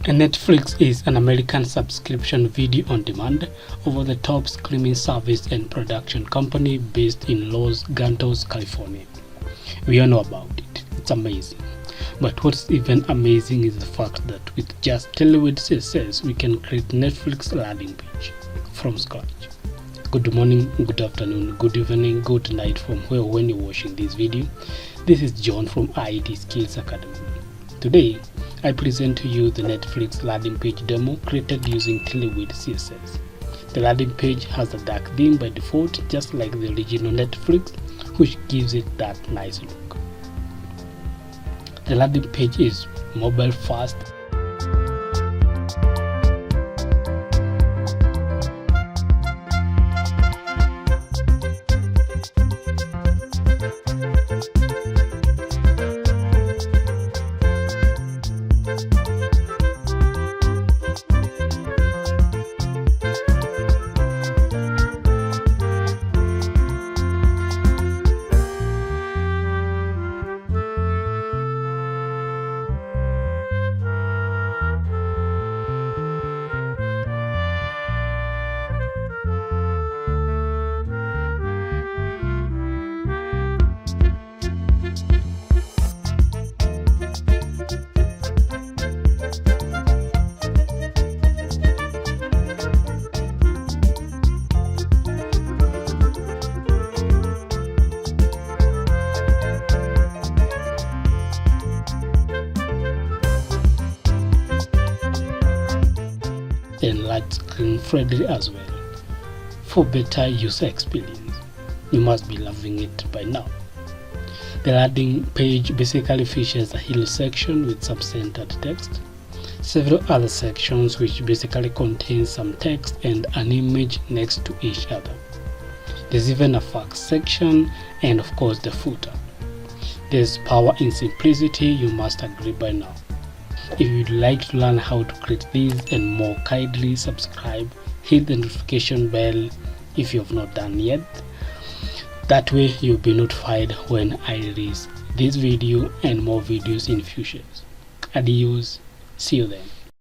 And Netflix is an American subscription video on demand over-the-top streaming service and production company based in Los Gatos, California. We all know about it. It's amazing. But what's even amazing is the fact that with just TailwindCSS we can create Netflix landing page from scratch. Good morning, good afternoon, good evening, good night from where when you're watching this video. This is John from IT Skills Academy. Today I present to you the Netflix landing page demo created using TailwindCSS. The landing page has a dark theme by default, just like the original Netflix, which gives it that nice look. The landing page is mobile first. And large screen friendly as well. For better user experience, you must be loving it by now. The landing page basically features a hero section with some centered text, several other sections which basically contain some text and an image next to each other. There's even a facts section and of course the footer. There's power in simplicity, you must agree by now. If you'd like to learn how to create these and more, kindly subscribe, hit the notification bell if you have not done yet. That way you'll be notified when I release this video and more videos in future. Adios, see you then.